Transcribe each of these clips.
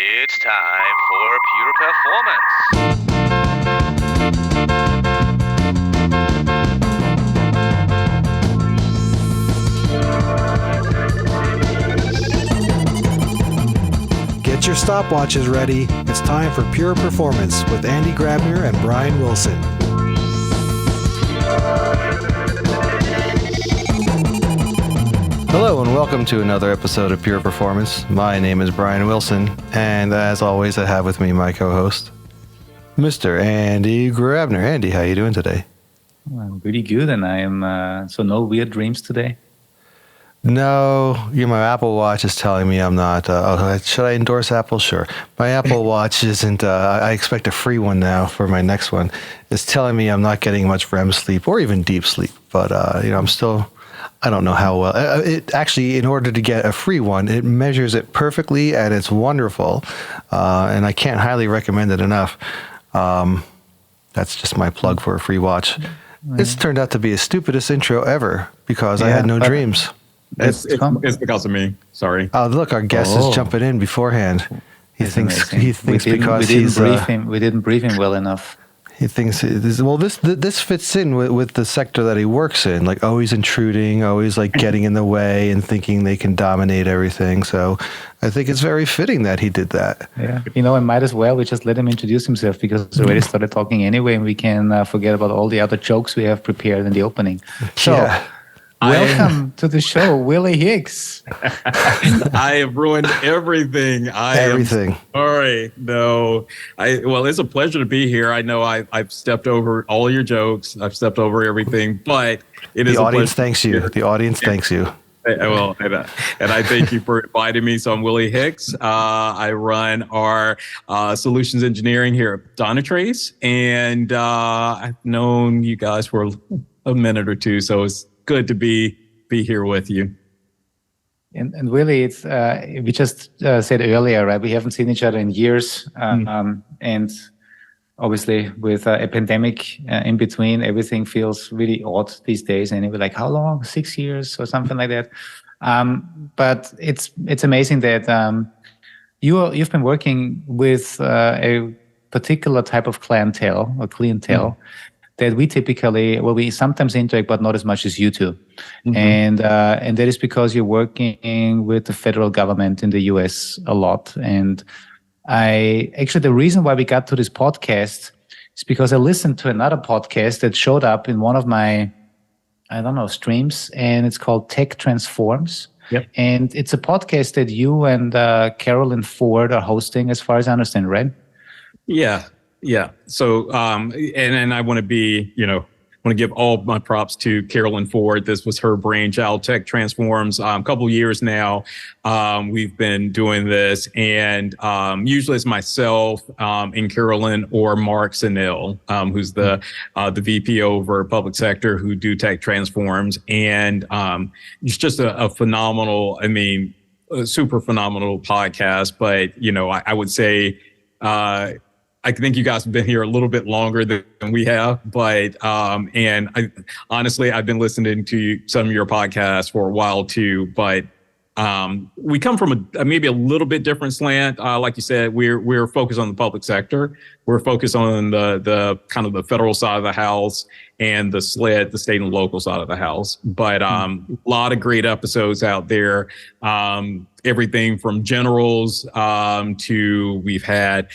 It's time for Pure Performance. Get your stopwatches ready. It's time for Pure Performance with Andy Grabner and Brian Wilson. Hello and welcome to another episode of Pure Performance. My name is Brian Wilson, and as always, I have with me my co-host, Mr. Andy Grabner. Andy, how you doing today? I'm pretty good, and I am. So no weird dreams today. No, my Apple Watch is telling me I'm not. Should I endorse Apple? Sure. My Apple Watch isn't. I expect a free one now for my next one. It's telling me I'm not getting much REM sleep or even deep sleep. But I'm still. I don't know how well. It actually, in order to get a free one, it measures it perfectly, and it's wonderful. And I can't highly recommend it enough. That's just my plug for a free watch. It's turned out to be the stupidest intro ever because I had no dreams. It's because of me. Sorry. Oh, look, our guest is jumping in beforehand. He thinks because we didn't brief him well enough. He thinks this fits in with the sector that he works in, like always intruding, always like getting in the way and thinking they can dominate everything. So I think it's very fitting that he did that. Yeah, I might as well we just let him introduce himself because he's already started talking anyway, and we can forget about all the other jokes we have prepared in the opening. So. Yeah. Welcome to the show, Willie Hicks. I have ruined everything. Everything. Sorry. No. Well, it's a pleasure to be here. I know I've stepped over all your jokes. I've stepped over everything, but it is the audience thanks you. The audience thanks you. Well, and I thank you for inviting me. So I'm Willie Hicks. I run our solutions engineering here at Dynatrace, and I've known you guys for a minute or two, so it's good to be here with you. And Willie, it's we just said earlier, right? We haven't seen each other in years, and obviously with a pandemic in between, everything feels really odd these days. And we're like, how long? 6 years or something like that. But it's amazing that you've been working with a particular type of clientele that we sometimes interact, but not as much as you two. Mm-hmm. And that is because you're working with the federal government in the US a lot. And the reason why we got to this podcast is because I listened to another podcast that showed up in one of my, streams, and it's called Tech Transforms. Yep. And it's a podcast that you and Carolyn Ford are hosting, as far as I understand, right? Yeah. Yeah. So, and I want to give all my props to Carolyn Ford. This was her brainchild. Tech Transforms. A couple of years now, we've been doing this, and usually it's myself and Carolyn or Mark Sanil, who's the VP over public sector, who do Tech Transforms, and it's just a phenomenal. A super phenomenal podcast. But I would say. I think you guys have been here a little bit longer than we have, but and honestly, I've been listening to some of your podcasts for a while too. But we come from maybe a little bit different slant. Like you said, we're focused on the public sector. We're focused on the kind of the federal side of the house and the state and local side of the house. But a lot of great episodes out there. Everything from generals to we've had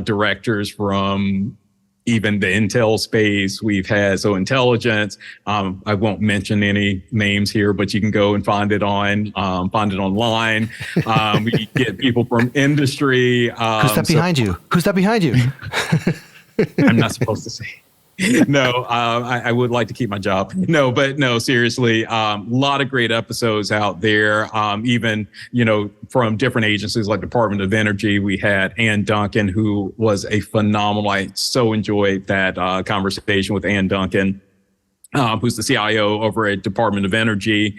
directors from even the intel space. We've had intelligence. I won't mention any names here, but you can go and find it online. We get people from industry. Who's that behind you? Who's that behind you? I'm not supposed to say. No, I would like to keep my job. No, seriously, a lot of great episodes out there. Even, from different agencies like Department of Energy. We had Ann Duncan, who was a phenomenal. I so enjoyed that conversation with Ann Duncan, who's the CIO over at Department of Energy.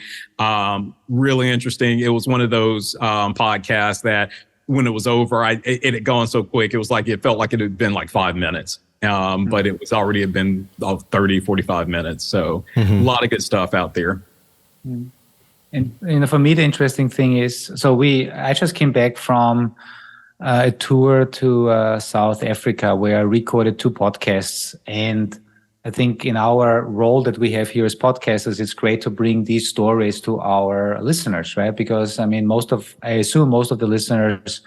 Really interesting. It was one of those podcasts that when it was over, it had gone so quick. It was like, it felt like it had been like 5 minutes. But it was already had been 30, 45 minutes. So a lot of good stuff out there. And for me, the interesting thing is, I just came back from a tour to South Africa where I recorded 2 podcasts. And I think in our role that we have here as podcasters, it's great to bring these stories to our listeners, right? Because I mean, I assume most of the listeners,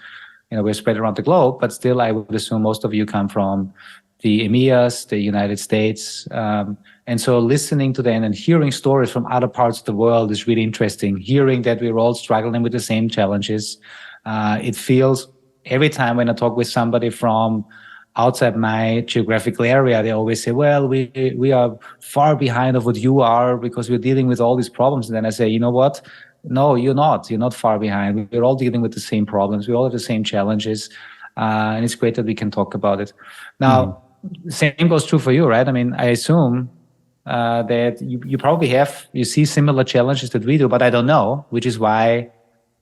we're spread around the globe, but still I would assume most of you come from the EMEAs, the United States. And so listening to them and hearing stories from other parts of the world is really interesting. Hearing that we're all struggling with the same challenges. It feels every time when I talk with somebody from outside my geographical area, they always say, well, we are far behind of what you are because we're dealing with all these problems. And then I say, you know what? No, you're not. You're not far behind. We're all dealing with the same problems. We all have the same challenges. And it's great that we can talk about it. Now, same goes true for you, right? I mean, I assume that you probably you see similar challenges that we do, but I don't know, which is why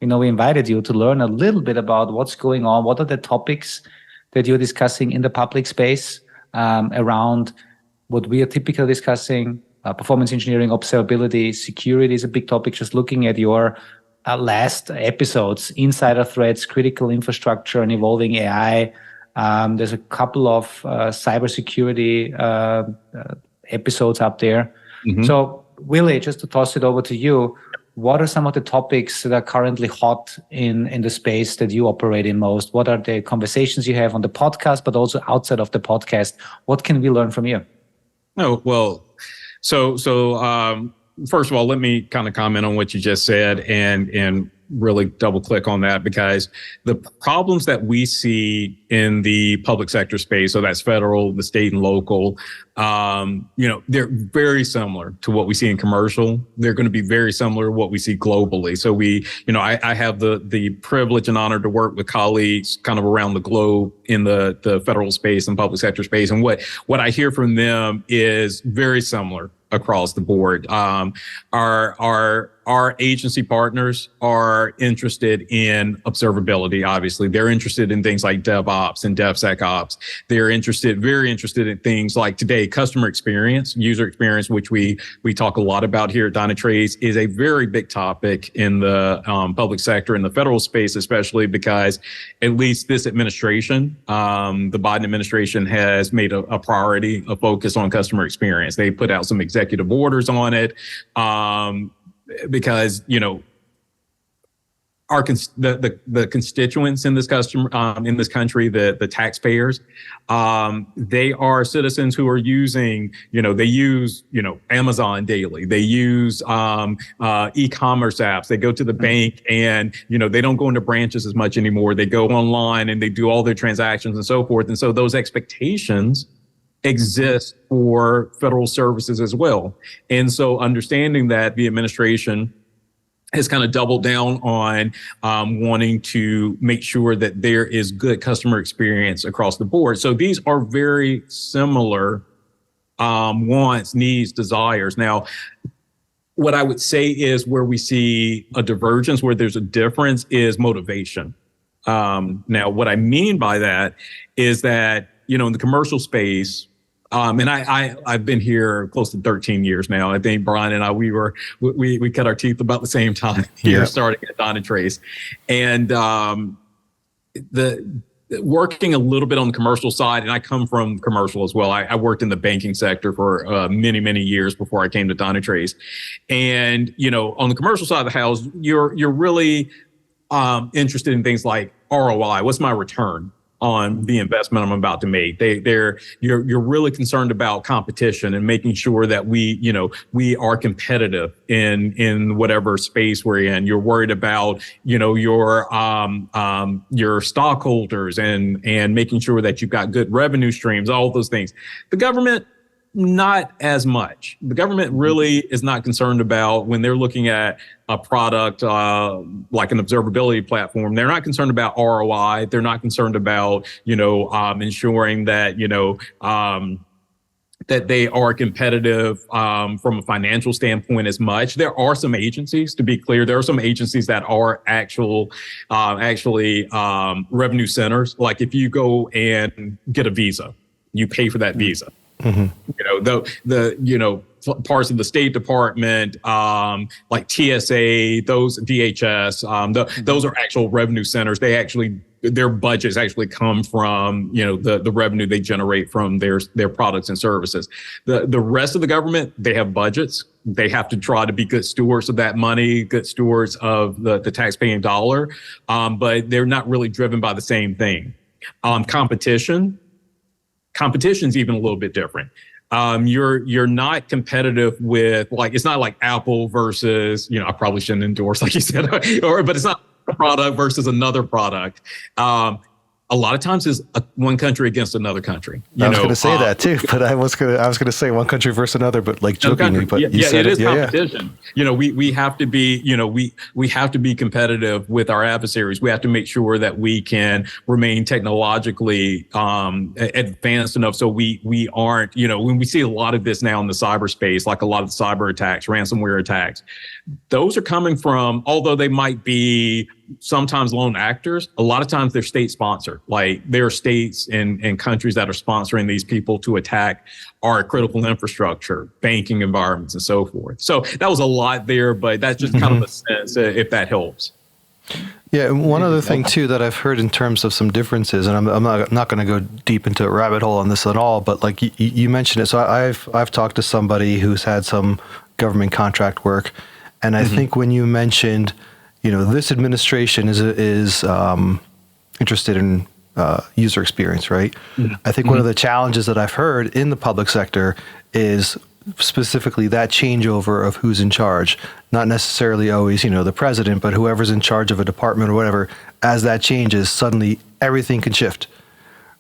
we invited you to learn a little bit about what's going on. What are the topics that you're discussing in the public space around what we are typically discussing? Performance engineering, observability, security is a big topic. Just looking at your last episodes, insider threats, critical infrastructure, and evolving AI. There's a couple of cybersecurity episodes up there. Mm-hmm. So, Willie, just to toss it over to you, what are some of the topics that are currently hot in the space that you operate in most? What are the conversations you have on the podcast, but also outside of the podcast? What can we learn from you? Oh, well, so first of all, let me kind of comment on what you just said and really double click on that, because the problems that we see in the public sector space, so that's federal, the state and local, they're very similar to what we see in commercial. They're going to be very similar to what we see globally. So I have the privilege and honor to work with colleagues kind of around the globe in the federal space and public sector space. And what I hear from them is very similar across the board. Our agency partners are interested in observability. Obviously, they're interested in things like DevOps and DevSecOps. They're very interested in things like today, customer experience, user experience, which we talk a lot about here at Dynatrace, is a very big topic in the public sector, in the federal space, especially because at least this administration, the Biden administration, has made a priority, a focus on customer experience. They put out some executive orders on it. Because the constituents in this in this country, the taxpayers, they are citizens who are using, they use Amazon daily. They use e-commerce apps. They go to the bank and they don't go into branches as much anymore. They go online and they do all their transactions and so forth. And so those expectations exist for federal services as well. And so understanding that, the administration has kind of doubled down on wanting to make sure that there is good customer experience across the board. So these are very similar wants, needs, desires. Now, what I would say is where we see a divergence, where there's a difference, is motivation. Now, what I mean by that is that, in the commercial space, and I've been here close to 13 years now. I think Brian and I, we cut our teeth about the same time here, starting at Dynatrace. And the working a little bit on the commercial side, and I come from commercial as well. I worked in the banking sector for many, many years before I came to Dynatrace. And, on the commercial side of the house, you're really interested in things like ROI. What's my return on the investment I'm about to make? You're really concerned about competition and making sure that we are competitive in whatever space we're in. You're worried about, your stockholders and making sure that you've got good revenue streams, all those things. The government, not as much. The government really is not concerned about, when they're looking at a product like an observability platform, they're not concerned about ROI. They're not concerned about, ensuring that, that they are competitive from a financial standpoint as much. There are some agencies, to be clear, there are some agencies that are actually revenue centers. Like if you go and get a visa, you pay for that visa. Mm-hmm. Parts of the State Department, like TSA, those DHS, those are actual revenue centers. They actually their budgets actually come from, the revenue they generate from their products and services. The rest of the government, they have budgets. They have to try to be good stewards of that money, good stewards of the taxpaying dollar, but they're not really driven by the same thing. Competition's even a little bit different. You're not competitive with, like, it's not like Apple versus, I probably shouldn't endorse, like you said, but it's not a product versus another product. A lot of times is one country against another country. I was going to say that too, but I was going to say one country versus another, but like jokingly. But you said it is competition. Yeah. We have to be, we have to be competitive with our adversaries. We have to make sure that we can remain technologically advanced enough so we aren't, when we see a lot of this now in the cyberspace, like a lot of the cyber attacks, ransomware attacks, those are coming from, although they might be sometimes lone actors, a lot of times they're state sponsored. Like there are states and countries that are sponsoring these people to attack our critical infrastructure, banking environments, and so forth. So that was a lot there, but that's just kind of a sense, if that helps. Yeah, and one other thing too that I've heard in terms of some differences, and I'm not going to go deep into a rabbit hole on this at all, but like you mentioned it. So I've talked to somebody who's had some government contract work, and I think when you mentioned, this administration is interested in user experience, right? I think one of the challenges that I've heard in the public sector is specifically that changeover of who's in charge, not necessarily always, the president, but whoever's in charge of a department or whatever. As that changes, suddenly everything can shift,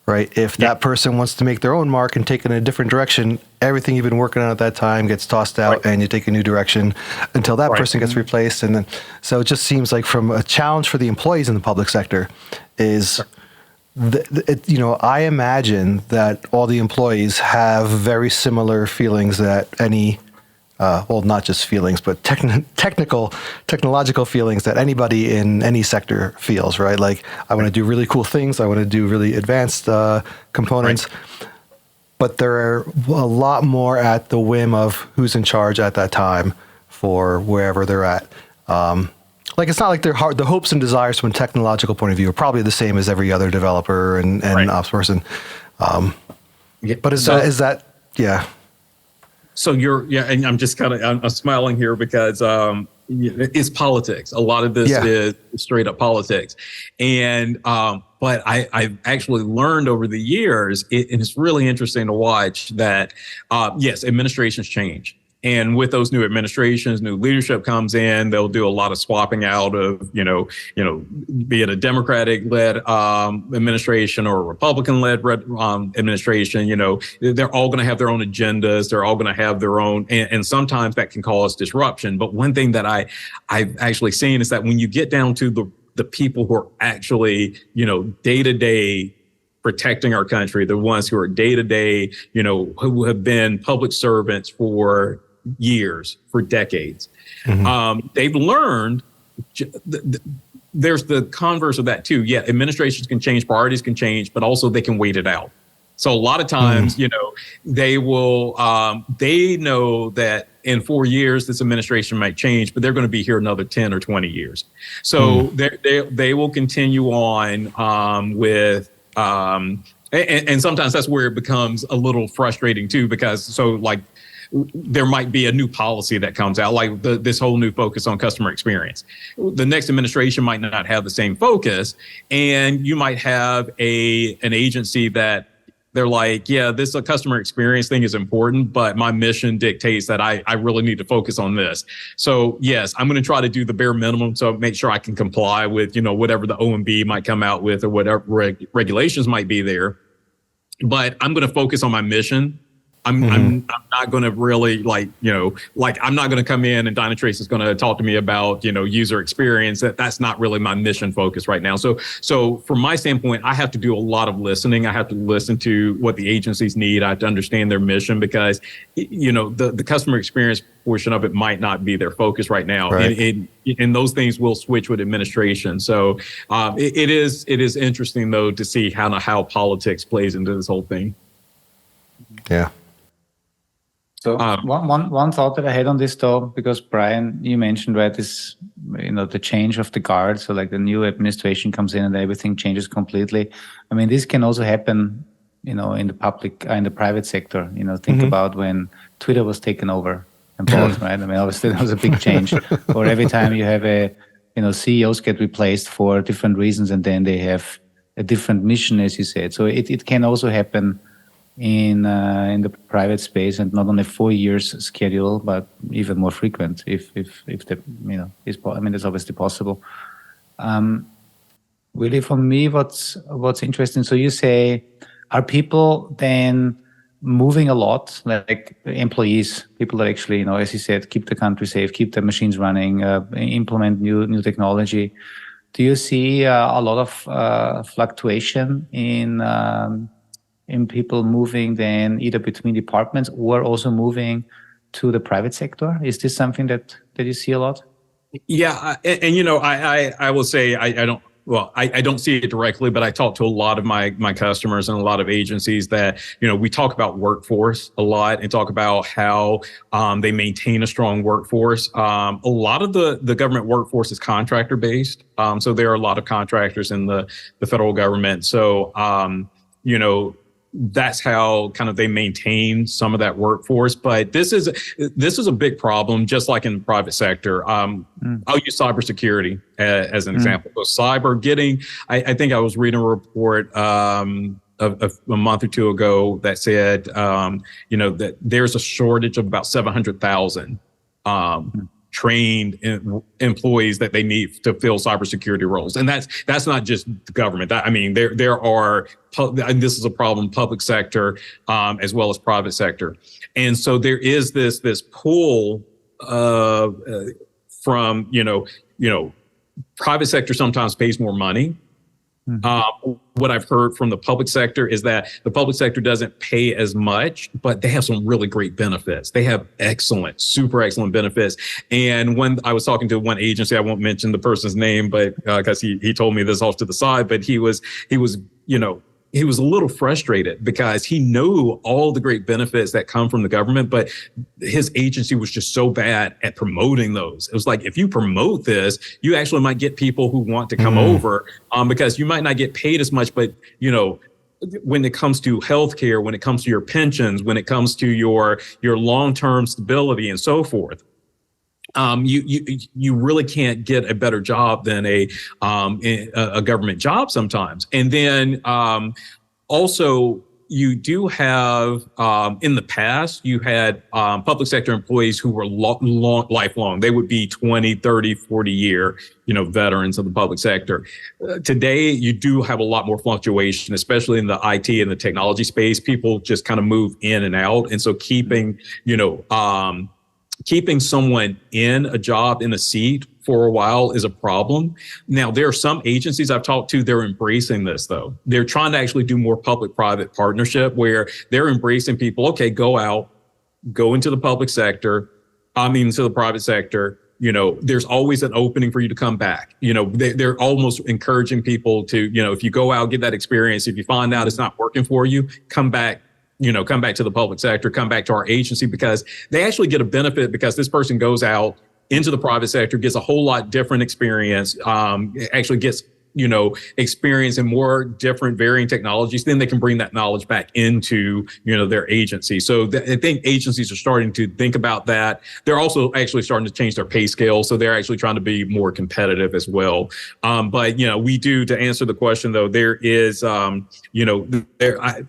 right? If that person wants to make their own mark and take it in a different direction, everything you've been working on at that time gets tossed out and you take a new direction until that person gets replaced. And then, so it just seems like from a challenge for the employees in the public sector is, I imagine that all the employees have very similar feelings that any, not just feelings, but technological feelings that anybody in any sector feels, right? Like, I want to do really cool things. I want to do really advanced components. But they're a lot more at the whim of who's in charge at that time for wherever they're at. It's not like the hopes and desires from a technological point of view are probably the same as every other developer and ops person. But is that So and I'm just I'm smiling here because it's politics. A lot of this is straight up politics. And, but I've actually learned over the years, and it's really interesting to watch that, yes, administrations change. And with those new administrations, new leadership comes in, they'll do a lot of swapping out of, be it a Democratic-led administration or a Republican-led administration, they're all going to have their own agendas. They're all going to have their own, and sometimes that can cause disruption. But one thing that I've actually seen is that when you get down to the people who are actually, day-to-day protecting our country, the ones who are day-to-day, who have been public servants for years, for decades. They've learned, there's the converse of that too. Yeah, administrations can change, priorities can change, but also they can wait it out. So a lot of times, they will, they know that in 4 years, this administration might change, but they're going to be here another 10 or 20 years. So they will continue on with, and sometimes that's where it becomes a little frustrating too, because there might be a new policy that comes out, like this whole new focus on customer experience. The next administration might not have the same focus, and you might have an agency that they're like, yeah, this customer experience thing is important, but my mission dictates that I really need to focus on this. So yes, I'm going to try to do the bare minimum, so make sure I can comply with, whatever the OMB might come out with or whatever regulations might be there. But I'm going to focus on my mission. I'm not going to really I'm not going to come in and Dynatrace is going to talk to me about, user experience. That's not really my mission focus right now. So from my standpoint, I have to do a lot of listening. I have to listen to what the agencies need. I have to understand their mission because, the customer experience portion of it might not be their focus right now. Right. And those things will switch with administration. So it is interesting though to see how politics plays into this whole thing. Yeah. So one thought that I had on this though, because Brian, you mentioned, right, this, the change of the guard. So like the new administration comes in and everything changes completely. I mean, this can also happen, in the public, in the private sector. Think about when Twitter was taken over and bought, right? I mean, obviously that was a big change. Or every time you have CEOs get replaced for different reasons, and then they have a different mission, as you said. So it can also happen in the private space, and not on a 4 years schedule, but even more frequent if the is. I mean, it's obviously possible. Really, for me, what's interesting. So you say, are people then moving a lot, like employees, people that actually, as you said, keep the country safe, keep the machines running, implement new technology? Do you see a lot of fluctuation in people moving then either between departments or also moving to the private sector? Is this something that you see a lot? Yeah, and I will say I don't see it directly, but I talk to a lot of my customers and a lot of agencies that, we talk about workforce a lot and talk about how they maintain a strong workforce. A lot of the government workforce is contractor based. So there are a lot of contractors in the federal government. So, that's how kind of they maintain some of that workforce. But this is a big problem, just like in the private sector. I'll use cybersecurity as an example. So I think I was reading a report a month or two ago that said, that there's a shortage of about 700,000 trained employees that they need to fill cybersecurity roles. And that's not just the government. There are, and this is a problem, public sector, as well as private sector. And so there is this pull from, private sector sometimes pays more money. What I've heard from the public sector is that the public sector doesn't pay as much, but they have some really great benefits. They have super excellent benefits. And when I was talking to one agency, I won't mention the person's name, but because he told me this off to the side, but he was he was a little frustrated because he knew all the great benefits that come from the government, but his agency was just so bad at promoting those. It was like, if you promote this, you actually might get people who want to come over, because you might not get paid as much, but when it comes to healthcare, when it comes to your pensions, when it comes to your long-term stability and so forth, you really can't get a better job than a government job sometimes. And then also you do have in the past you had public sector employees who were lifelong. They would be 20, 30, 40 year veterans of the public sector. Today you do have a lot more fluctuation, especially in the IT and the technology space. People just kind of move in and out, and so keeping someone in a job, in a seat for a while is a problem. Now, there are some agencies I've talked to, they're embracing this though. They're trying to actually do more public-private partnership where they're embracing people, okay, go into the public sector, into the private sector. There's always an opening for you to come back. They're almost encouraging people to, if you go out, get that experience, if you find out it's not working for you, come back to the public sector, come back to our agency, because they actually get a benefit because this person goes out into the private sector, gets a whole lot different experience, actually gets, experience in more different varying technologies. Then they can bring that knowledge back into, their agency. So I think agencies are starting to think about that. They're also actually starting to change their pay scale. So they're actually trying to be more competitive as well. But, we do, to answer the question though, there is, from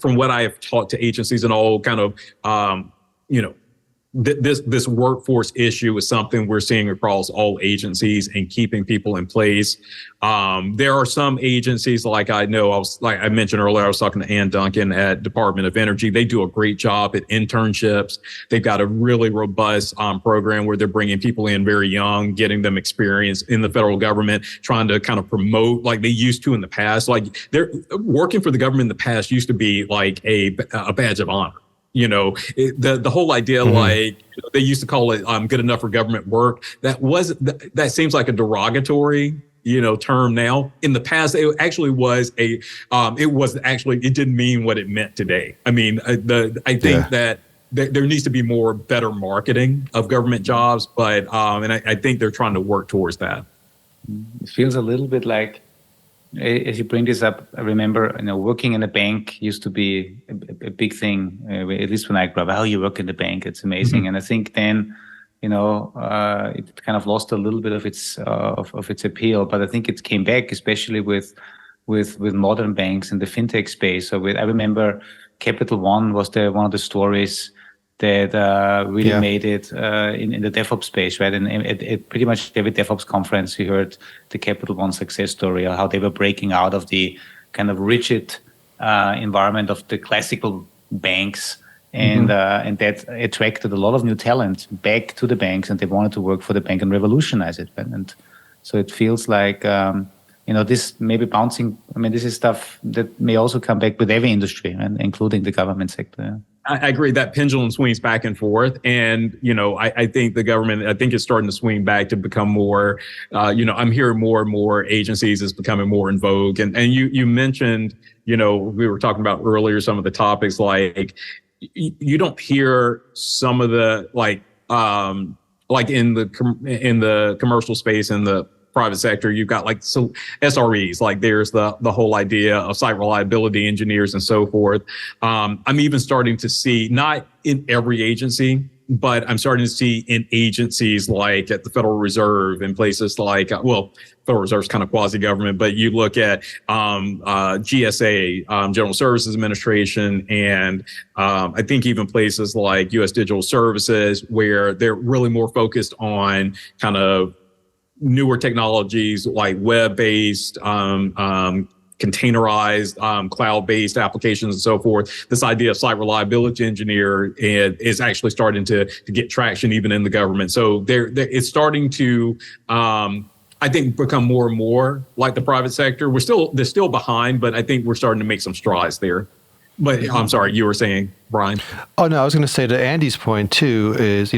what I have talked to agencies and all kind of, this workforce issue is something we're seeing across all agencies and keeping people in place. There are some agencies, like I mentioned earlier, I was talking to Ann Duncan at Department of Energy. They do a great job at internships. They've got a really robust program where they're bringing people in very young, getting them experience in the federal government, trying to kind of promote like they used to in the past. Like they're working for the government in the past used to be like a badge of honor. The whole idea, like they used to call it good enough for government work. That seems like a derogatory, term now. In the past, it actually was it didn't mean what it meant today. I mean, I think that there needs to be more better marketing of government jobs, but and I think they're trying to work towards that. It feels a little bit like, as you bring this up, I remember, working in a bank used to be a big thing. At least when I grew up, how you work in the bank, it's amazing. Mm-hmm. And I think then, it kind of lost a little bit of its appeal. But I think it came back, especially with modern banks in the fintech space. So I remember Capital One was one of the stories that really made it in the DevOps space, right? And at pretty much every DevOps conference, you heard the Capital One success story, or how they were breaking out of the kind of rigid environment of the classical banks, and that attracted a lot of new talent back to the banks, and they wanted to work for the bank and revolutionize it. And so it feels like this may be bouncing. I mean, this is stuff that may also come back with every industry, and including the government sector. Yeah. I agree that pendulum swings back and forth. And, I think the government, I think it's starting to swing back to become more, I'm hearing more and more agencies is becoming more in vogue. And you mentioned, we were talking about earlier, some of the topics, like you don't hear some of the, like in the commercial space and the private sector, you've got like SREs, like there's the whole idea of site reliability engineers and so forth. I'm even starting to see, not in every agency, but I'm starting to see in agencies like at the Federal Reserve and places like, Federal Reserve is kind of quasi-government, but you look at GSA, General Services Administration, and I think even places like U.S. Digital Services, where they're really more focused on kind of newer technologies like web-based, containerized, cloud-based applications and so forth. This idea of site reliability engineer is actually starting to get traction even in the government. So it's starting to, I think, become more and more like the private sector. They're still behind, but I think we're starting to make some strides there. But I'm sorry, you were saying, Brian? Oh, no, I was going to say, to Andy's point too, is,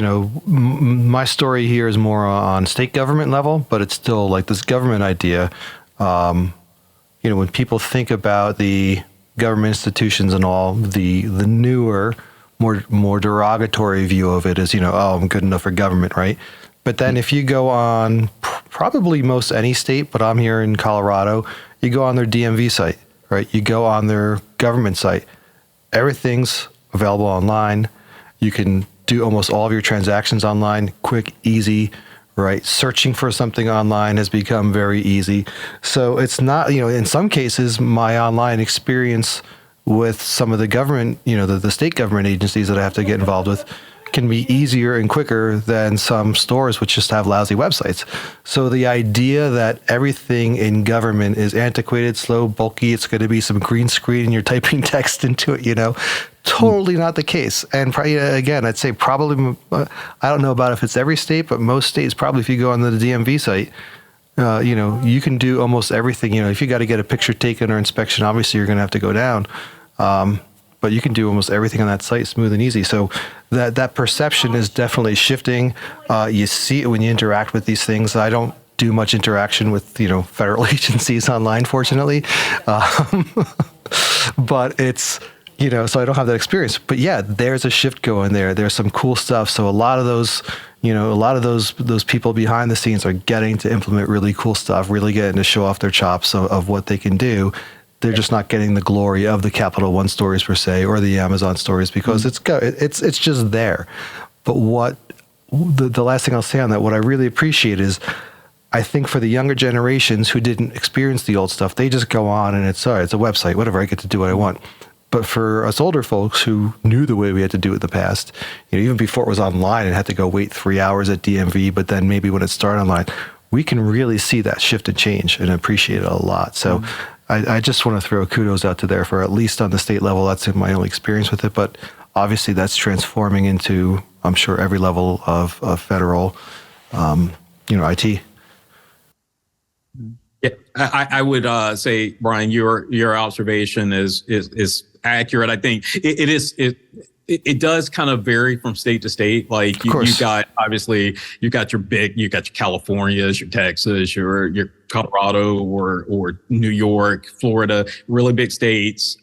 my story here is more on state government level, but it's still like this government idea. When people think about the government institutions and all, the newer, more derogatory view of it is, I'm good enough for government, right? But then if you go on probably most any state, but I'm here in Colorado, you go on their DMV site, right? You go on their government site. Everything's available online. You can do almost all of your transactions online, quick, easy, right? Searching for something online has become very easy. So it's not, in some cases, my online experience with some of the government, the state government agencies that I have to get involved with, can be easier and quicker than some stores which just have lousy websites. So the idea that everything in government is antiquated, slow, bulky, it's going to be some green screen and you're typing text into it, totally not the case. And again, I'd say probably, I don't know about if it's every state, but most states, probably if you go on the DMV site, you can do almost everything. If you got to get a picture taken or inspection, obviously you're going to have to go down. But you can do almost everything on that site smooth and easy. So that perception is definitely shifting. You see it when you interact with these things. I don't do much interaction with federal agencies online, fortunately, but it's so I don't have that experience. But yeah, there's a shift going there. There's some cool stuff. So a lot of those those people behind the scenes are getting to implement really cool stuff, really getting to show off their chops of what they can do. They're just not getting the glory of the Capital One stories per se, or the Amazon stories, because it's just there. But what the last thing I'll say on that, what I really appreciate is, I think for the younger generations who didn't experience the old stuff, they just go on and it's a website, whatever, I get to do what I want. But for us older folks who knew the way we had to do it in the past, even before it was online and had to go wait 3 hours at DMV, but then maybe when it started online, we can really see that shift and change and appreciate it a lot. So I just want to throw kudos out to there for, at least on the state level. That's my only experience with it, but obviously that's transforming into, I'm sure, every level of federal, IT. Yeah, I would say, Brian, your observation is accurate. I think it is it does kind of vary from state to state. Like you've got, obviously you got your Californias, your Texas, your Colorado or New York, Florida, really big states,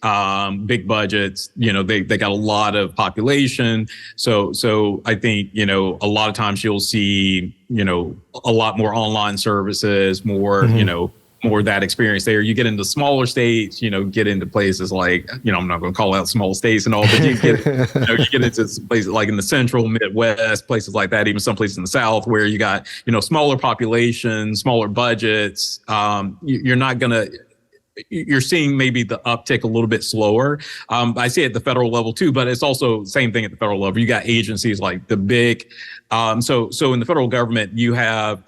big budgets. They got a lot of population. So I think, a lot of times you'll see, a lot more online services, more, more of that experience there. You get into smaller states, get into places like, I'm not going to call out small states and all, but you get, you get into places like in the central, Midwest, places like that, even some places in the South where you got, smaller population, smaller budgets. You're seeing maybe the uptick a little bit slower. I see it at the federal level too, but it's also same thing at the federal level. You got agencies like the big, so in the federal government, you have,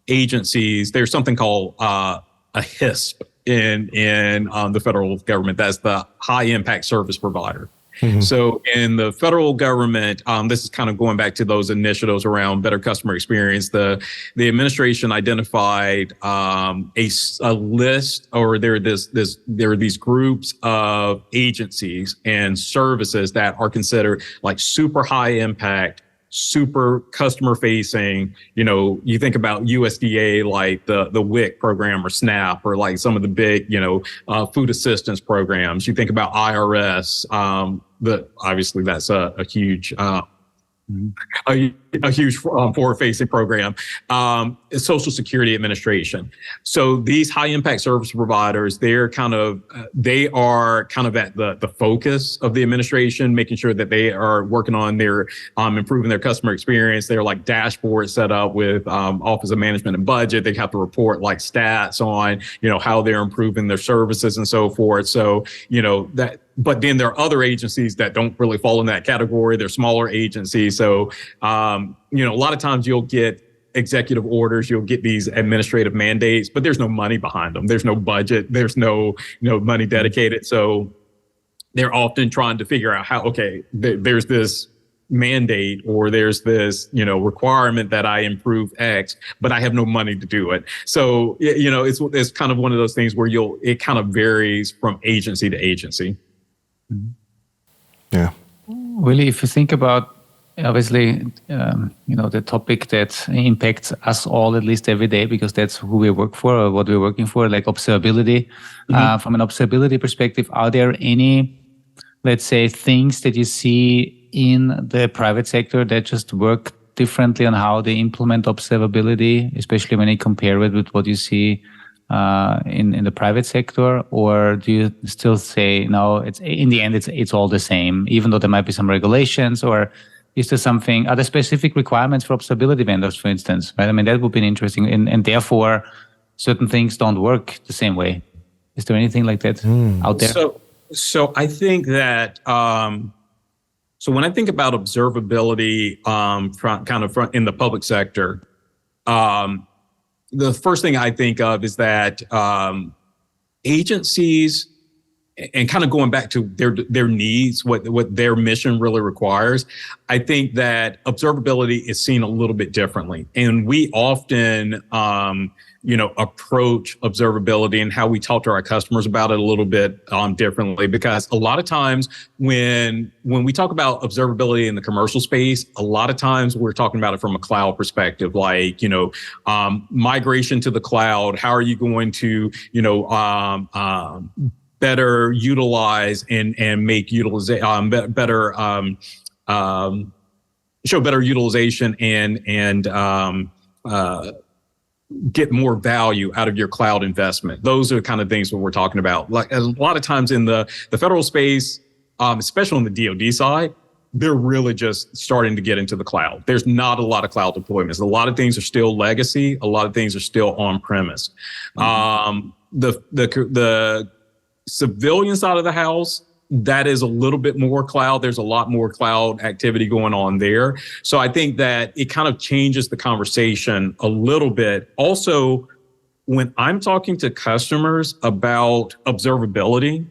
agencies. There's something called a HISP in the federal government. That's the high impact service provider. So in the federal government, this is kind of going back to those initiatives around better customer experience. The administration identified a list, or there are these groups of agencies and services that are considered like super high impact, super customer facing. You think about USDA, like the WIC program or SNAP, or like some of the big, food assistance programs. You think about IRS, obviously that's a huge, a huge forward-facing program, Social Security Administration. So these high-impact service providers, they are kind of at the focus of the administration, making sure that they are working on their improving their customer experience. They're like dashboards set up with Office of Management and Budget. They have to report like stats on how they're improving their services and so forth. So that. But then there are other agencies that don't really fall in that category. They're smaller agencies. So, a lot of times you'll get executive orders, you'll get these administrative mandates, but there's no money behind them. There's no budget. There's no money dedicated. So they're often trying to figure out how, there's this mandate or there's this, requirement that I improve X, but I have no money to do it. So, it's kind of one of those things where it kind of varies from agency to agency. Yeah. Willie, if you think about, obviously, the topic that impacts us all at least every day, because that's who we work for or what we're working for, like observability. From an observability perspective, are there any, let's say, things that you see in the private sector that just work differently on how they implement observability, especially when you compare it with what you see in the private sector? Or do you still say no, it's in the end it's all the same, even though there might be some regulations? Or is there something, are there specific requirements for observability vendors, for instance? Right? I mean, that would be interesting, and therefore certain things don't work the same way. Is there anything like that out there? So I think that so when I think about observability in the public sector, the first thing I think of is that agencies, and kind of going back to their needs, what their mission really requires, I think that observability is seen a little bit differently. And we often, approach observability and how we talk to our customers about it a little bit differently, because a lot of times when we talk about observability in the commercial space, a lot of times we're talking about it from a cloud perspective, like, migration to the cloud. How are you going to, better utilize and make utilization better, show better utilization and get more value out of your cloud investment. Those are the kind of things that we're talking about. Like a lot of times in the federal space, especially on the DoD side, they're really just starting to get into the cloud. There's not a lot of cloud deployments. A lot of things are still legacy. A lot of things are still on premise. The civilian side of the house, that is a little bit more cloud. There's a lot more cloud activity going on there. So I think that it kind of changes the conversation a little bit. Also, when I'm talking to customers about observability,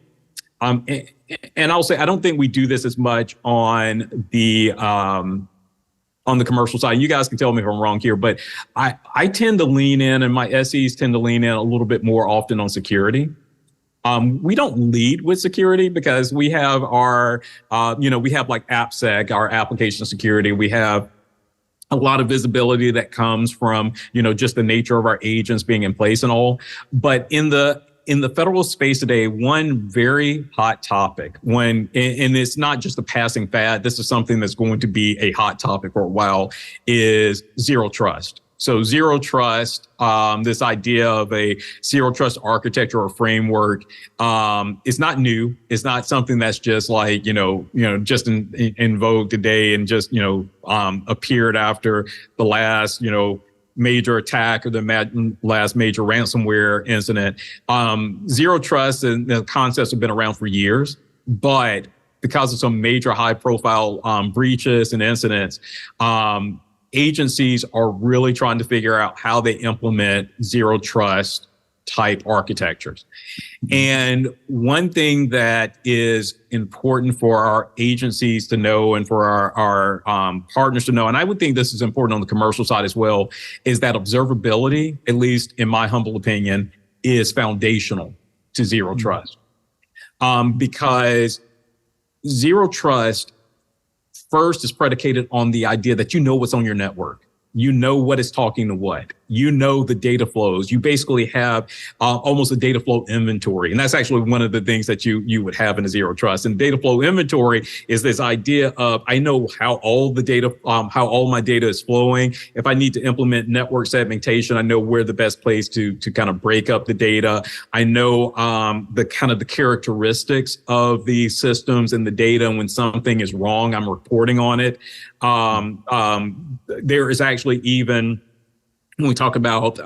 and I'll say, I don't think we do this as much on the commercial side. You guys can tell me if I'm wrong here, but I tend to lean in, and my SEs tend to lean in a little bit more often on security. We don't lead with security because we have our, we have like AppSec, our application security. We have a lot of visibility that comes from, just the nature of our agents being in place and all. But in the federal space today, one very hot topic, and it's not just a passing fad, this is something that's going to be a hot topic for a while, is zero trust. So zero trust, this idea of a zero trust architecture or framework, is not new. It's not something that's just like, just in vogue today and just, appeared after the last, major attack or the last major ransomware incident. Zero trust and the concepts have been around for years, but because of some major high profile breaches and incidents, agencies are really trying to figure out how they implement zero trust type architectures. And one thing that is important for our agencies to know and for our partners to know, and I would think this is important on the commercial side as well, is that observability, at least in my humble opinion, is foundational to zero trust. Because zero trust first is predicated on the idea that you know what's on your network. You know what is talking to what. You know the data flows. You basically have almost a data flow inventory. And that's actually one of the things that you would have in a zero trust. And data flow inventory is this idea of, I know how all the data, how all my data is flowing. If I need to implement network segmentation, I know where the best place to kind of break up the data. I know the kind of the characteristics of the systems and the data. And when something is wrong, I'm reporting on it. There is actually even, when we talk about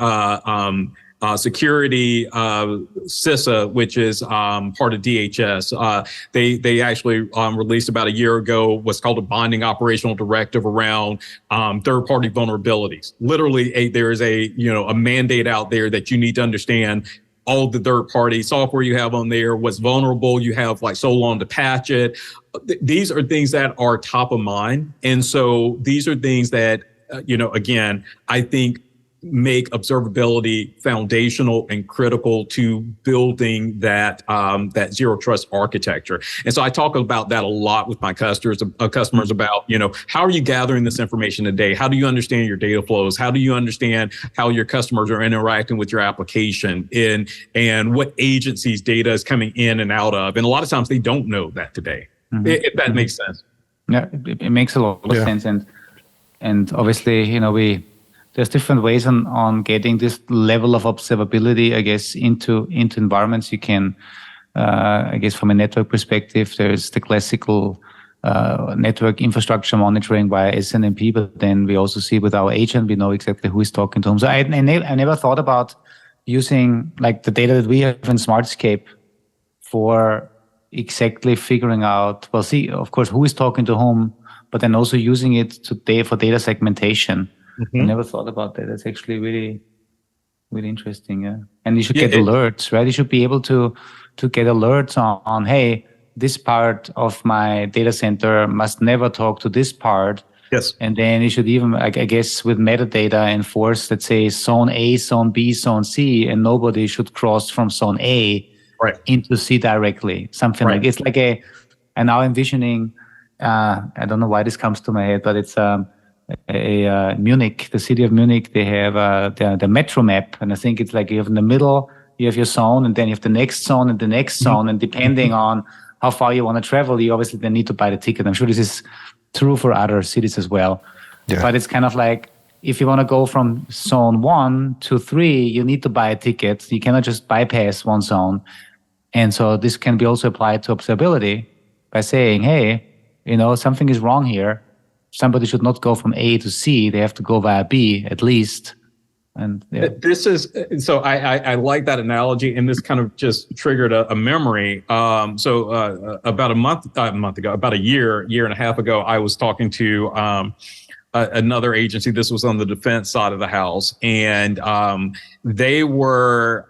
security, CISA, which is part of DHS, they actually released about a year ago what's called a binding operational directive around third-party vulnerabilities. Literally, there is a mandate out there that you need to understand all the third-party software you have on there, what's vulnerable, you have like so long to patch it. These are things that are top of mind. And so these are things that, again, I think make observability foundational and critical to building that zero trust architecture. And so I talk about that a lot with my customers about, how are you gathering this information today? How do you understand your data flows? How do you understand how your customers are interacting with your application and what agencies data is coming in and out of? And a lot of times they don't know that today, if that makes sense. Yeah, it makes a lot of sense. And obviously, there's different ways on getting this level of observability, I guess, into environments. You can, I guess, from a network perspective, there's the classical network infrastructure monitoring via SNMP, but then we also see with our agent, we know exactly who is talking to whom. So I never thought about using like the data that we have in Smartscape for exactly figuring out, of course, who is talking to whom, but then also using it for data segmentation. I never thought about that. That's actually really, really interesting. Yeah. And you should get alerts, right? You should be able to get alerts on, hey, this part of my data center must never talk to this part. Yes. And then you should even, I guess, with metadata enforce, let's say, zone A, zone B, zone C, and nobody should cross from zone A into C directly. Something like it's like I'm now envisioning, I don't know why this comes to my head, but it's Munich, the city of Munich, they have the metro map. And I think it's like you have in the middle, you have your zone, and then you have the next zone and the next zone. And depending on how far you want to travel, you obviously then need to buy the ticket. I'm sure this is true for other cities as well. Yeah. But it's kind of like, if you want to go from zone 1 to 3, you need to buy a ticket. You cannot just bypass one zone. And so this can be also applied to observability by saying, hey, something is wrong here. Somebody should not go from A to C. They have to go via B at least. And this is, so I like that analogy, and this kind of just triggered a memory. About about a year and a half ago, I was talking to another agency. This was on the defense side of the house, and they were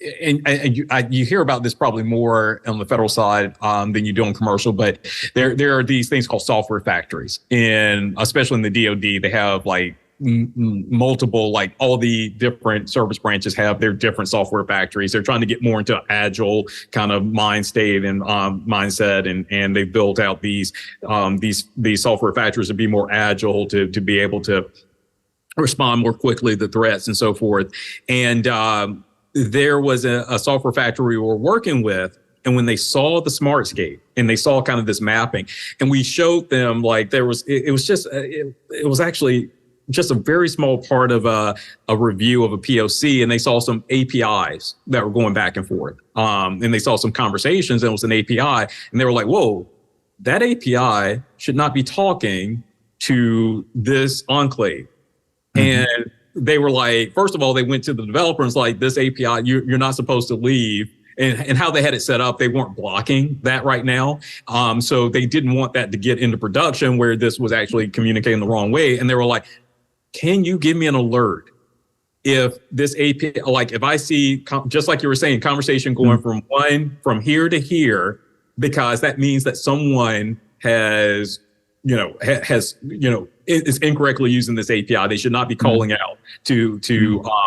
you hear about this probably more on the federal side than you do on commercial, but there are these things called software factories, and especially in the DoD, they have like multiple, like all the different service branches have their different software factories. They're trying to get more into an agile kind of mind state and mindset, and they've built out these software factories to be more agile, to be able to respond more quickly to threats and so forth. And there was a software factory we were working with. And when they saw the Smartscape and they saw kind of this mapping, and we showed them, like, it was actually just a very small part of a review of a POC, and they saw some APIs that were going back and forth. And they saw some conversations, and it was an API, and they were like, whoa, that API should not be talking to this enclave. Mm-hmm. And they were like, first of all, they went to the developers like, this API, you're not supposed to leave. And how they had it set up, they weren't blocking that right now. So they didn't want that to get into production where this was actually communicating the wrong way. And they were like, can you give me an alert if this API, like if I see, just like you were saying, conversation going from here to here, because that means that someone is incorrectly using this API. They should not be calling out to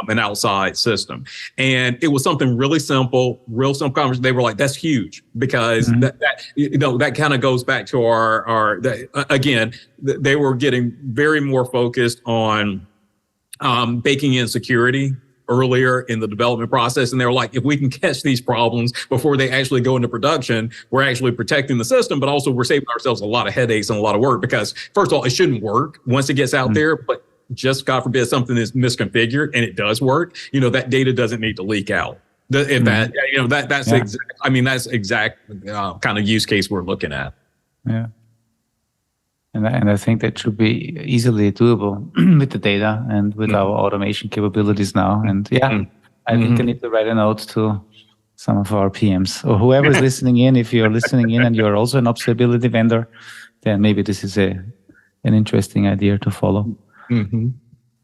an outside system. And it was something really simple, real simple conversation. They were like, that's huge, because that kind of goes back to again, they were getting very more focused on baking in security earlier in the development process. And they were like, if we can catch these problems before they actually go into production, we're actually protecting the system, but also we're saving ourselves a lot of headaches and a lot of work, because first of all, it shouldn't work once it gets out there, but just God forbid something is misconfigured and it does work, that data doesn't need to leak out. That's exact kind of use case we're looking at. Yeah. And I think that should be easily doable with the data and with our automation capabilities now. And I think I need to write a note to some of our PMs or whoever is listening in. If you're listening in and you're also an observability vendor, then maybe this is an interesting idea to follow. Mm-hmm.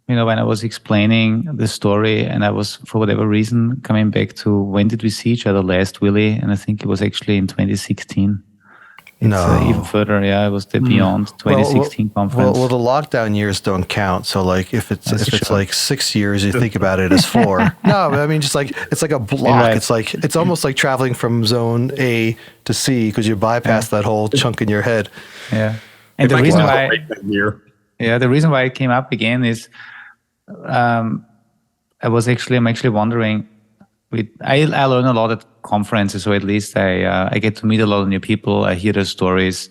When I was explaining the story, and I was, for whatever reason, coming back to when did we see each other last, Willie? And I think it was actually in 2016. Even further, it was the Beyond 2016 conference. Well, the lockdown years don't count. So, like, if it's like 6 years, you think about it as 4. No, I mean, just like it's like a block. Right. It's almost like traveling from zone A to C, because you bypass that whole chunk in your head. Yeah, and the reason why it came up again is, I'm actually wondering. I learn a lot at conferences, or at least I get to meet a lot of new people. I hear their stories,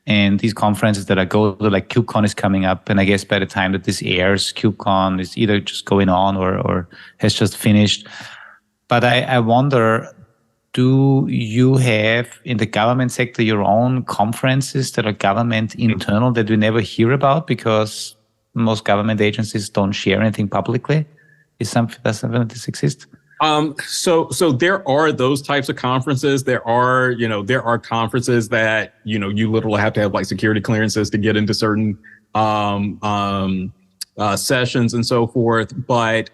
and these conferences that I go to, like KubeCon is coming up, and I guess by the time that this airs, KubeCon is either just going on or has just finished. But I wonder, do you have in the government sector your own conferences that are government internal that we never hear about because most government agencies don't share anything publicly? Does something like this exist? So there are those types of conferences. There are conferences that, you literally have to have like security clearances to get into certain, sessions and so forth. But,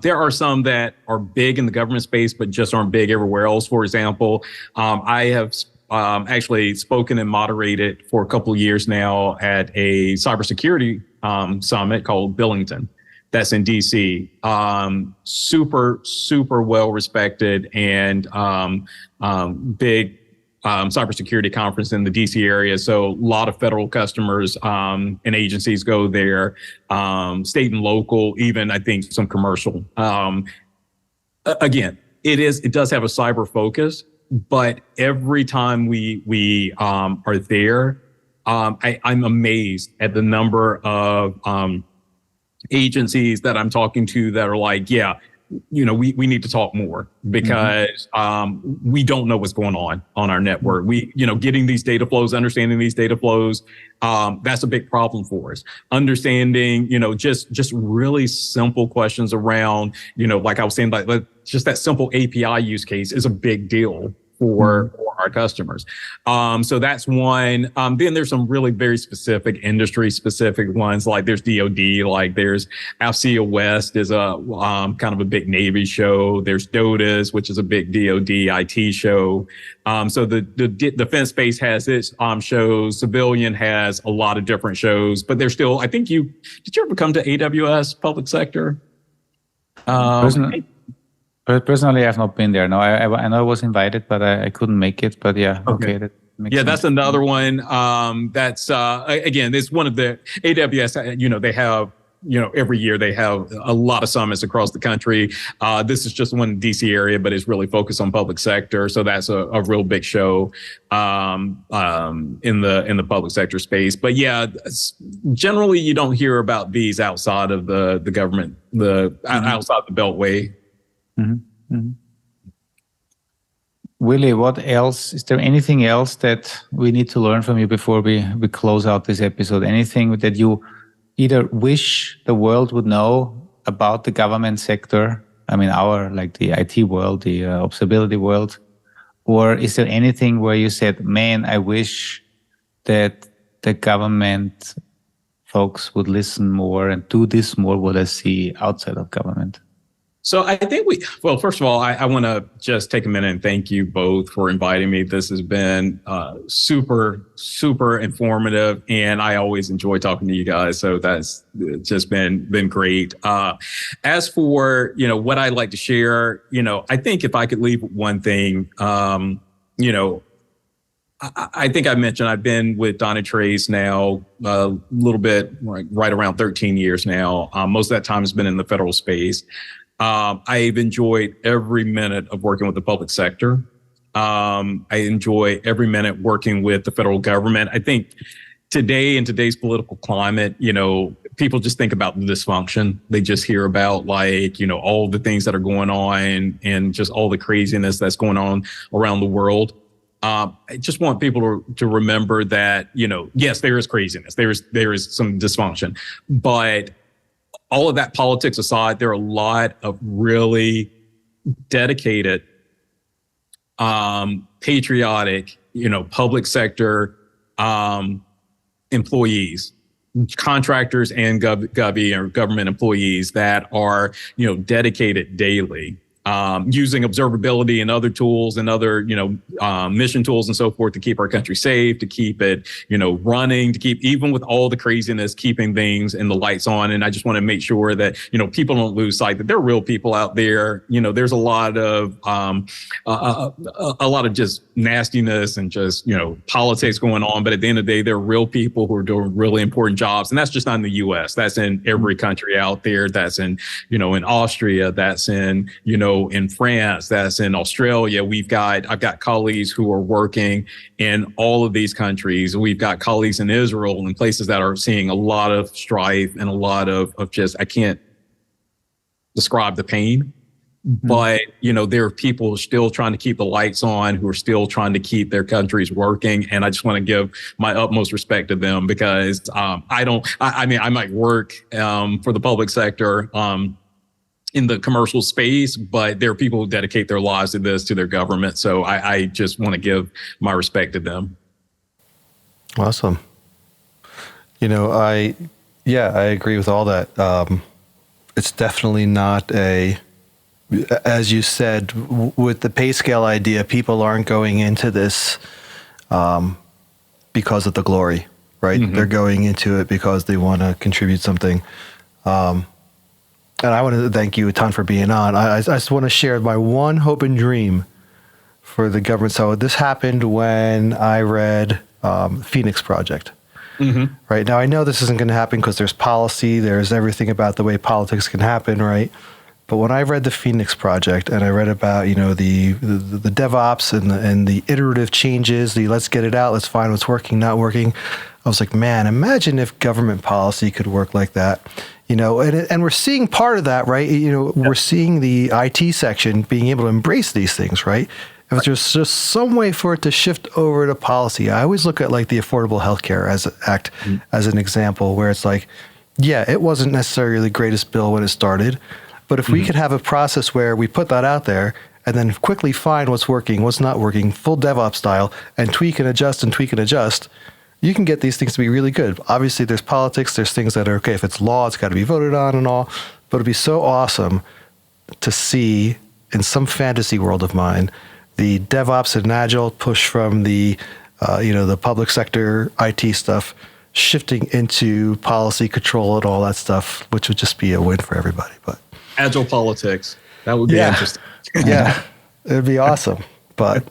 there are some that are big in the government space, but just aren't big everywhere else. For example, I have, actually spoken and moderated for a couple of years now at a cybersecurity, summit called Billington. That's in DC. Super, super well respected and big cybersecurity conference in the DC area. So a lot of federal customers and agencies go there, state and local, even I think some commercial. Again, it does have a cyber focus, but every time we are there, I'm amazed at the number of agencies that I'm talking to that are like, we need to talk more because we don't know what's going on our network. We, getting these data flows, understanding these data flows, that's a big problem for us. Understanding, just really simple questions around, like I was saying, like just that simple API use case is a big deal for our customers. So that's one. Then there's some really very specific industry specific ones, like there's DoD, like there's AFCEA West is a kind of a big Navy show. There's DOTAS, which is a big DoD IT show. So the defense space has its shows. Civilian has a lot of different shows, but there's still, I think did you ever come to AWS public sector? Personally, I've not been there. No, I know I was invited, but I couldn't make it. But yeah, okay. That makes sense. That's another one. That's again, it's one of the AWS. They have every year they have a lot of summits across the country. This is just one DC area, but it's really focused on public sector. So that's a real big show in the public sector space. But yeah, generally you don't hear about these outside of the government, outside the Beltway. Mm-hmm. Mm-hmm. Willie, what else? Is there anything else that we need to learn from you before we close out this episode? Anything that you either wish the world would know about the government sector? I mean, the IT world, the observability world. Or is there anything where you said, man, I wish that the government folks would listen more and do this more, what I see outside of government? So I think first of all, I want to just take a minute and thank you both for inviting me. This has been super, super informative, and I always enjoy talking to you guys. So that's just been great. As for, what I'd like to share, I think if I could leave one thing, I think I mentioned I've been with Dynatrace now a little bit, right around 13 years now. Most of that time has been in the federal space. I've enjoyed every minute of working with the public sector. I enjoy every minute working with the federal government. I think today, in today's political climate, people just think about the dysfunction. They just hear about all the things that are going on and just all the craziness that's going on around the world. I just want people to remember that, yes, there is craziness. There is some dysfunction, but all of that politics aside, there are a lot of really dedicated, patriotic, public sector employees, contractors and govy or government employees that are, dedicated daily, using observability and other tools and other, mission tools and so forth to keep our country safe, to keep it, running, to keep, even with all the craziness, keeping things and the lights on. And I just want to make sure that, people don't lose sight that there are real people out there. There's a lot of just nastiness and just, politics going on. But at the end of the day, there are real people who are doing really important jobs. And that's just not in the US. That's in every country out there. That's in, in Austria. That's in, in France, that's in Australia. I've got colleagues who are working in all of these countries. We've got colleagues in Israel and places that are seeing a lot of strife and a lot of just, I can't describe the pain, but, there are people still trying to keep the lights on, who are still trying to keep their countries working. And I just want to give my utmost respect to them because I might work for the public sector, in the commercial space, but there are people who dedicate their lives to this, to their government. So I just want to give my respect to them. Awesome. I agree with all that. It's definitely not as you said, with the pay scale idea, people aren't going into this because of the glory, right? Mm-hmm. They're going into it because they want to contribute something. And I want to thank you a ton for being on. I just want to share my one hope and dream for the government. So this happened when I read Phoenix Project. Mm-hmm. Right now, I know this isn't going to happen because there's policy, there's everything about the way politics can happen, right? But when I read the Phoenix Project and I read about the DevOps and the iterative changes, the let's get it out, let's find what's working, not working, I was like, man, imagine if government policy could work like that. And we're seeing part of that, right? We're seeing the IT section being able to embrace these things, right? If there's just some way for it to shift over to policy, I always look at the Affordable Healthcare Act as an example where it's it wasn't necessarily the greatest bill when it started, but if we could have a process where we put that out there and then quickly find what's working, what's not working, full DevOps style, and tweak and adjust, you can get these things to be really good. Obviously, there's politics. There's things that are, okay, if it's law, it's got to be voted on and all. But it'd be so awesome to see, in some fantasy world of mine, the DevOps and Agile push from the the public sector IT stuff shifting into policy control and all that stuff, which would just be a win for everybody. But Agile politics, that would be interesting. Yeah, it'd be awesome. But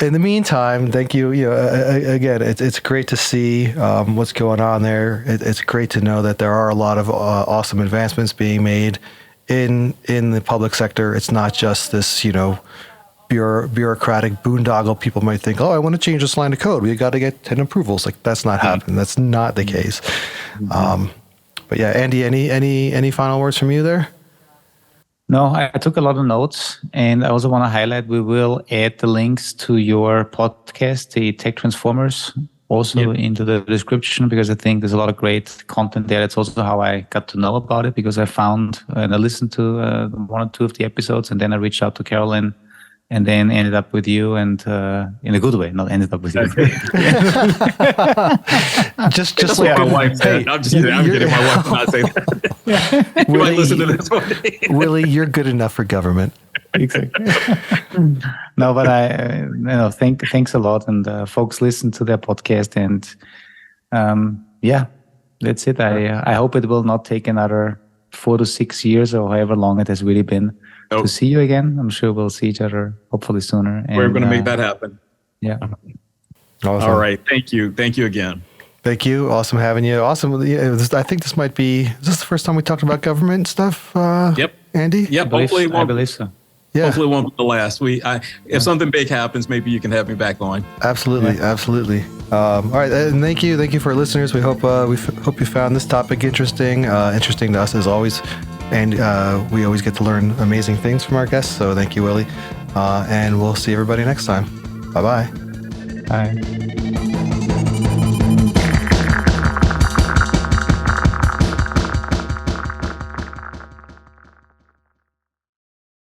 in the meantime, thank you. Again, it's great to see what's going on there. It's great to know that there are a lot of awesome advancements being made in the public sector. It's not just this, bureaucratic boondoggle. People might think, oh, I want to change this line of code. We got to get 10 approvals. Like, that's not happening. That's not the case. But yeah, Andy, any final words from you there? No, I took a lot of notes, and I also want to highlight we will add the links to your podcast, the Tech Transformers, also into the description, because I think there's a lot of great content there. It's also how I got to know about it, because I found and I listened to one or two of the episodes, and then I reached out to Carolyn, and then ended up with you, and in a good way, not ended up with you. just like like my wife said. I'm just kidding. I'm kidding. My wife will not say that. You might listen to this one. Willie, you're good enough for government. Exactly. No, but thanks a lot, and folks listen to their podcast, and that's it. I hope it will not take another 4 to 6 years or however long it has really been to see you again. I'm sure we'll see each other hopefully sooner. We're going to make that happen. Yeah. Awesome. All right. Thank you. Thank you again. Thank you. Awesome having you. Awesome. I think this might be, is this the first time we talked about government stuff? Yep. Andy? Yep. Hopefully I believe so. Yeah. Hopefully it won't be the last. If something big happens, maybe you can have me back on. Absolutely. Absolutely. All right. And thank you. Thank you for listeners. We hope hope you found this topic interesting. Interesting to us as always. And we always get to learn amazing things from our guests. So thank you, Willie. And we'll see everybody next time. Bye-bye. Bye.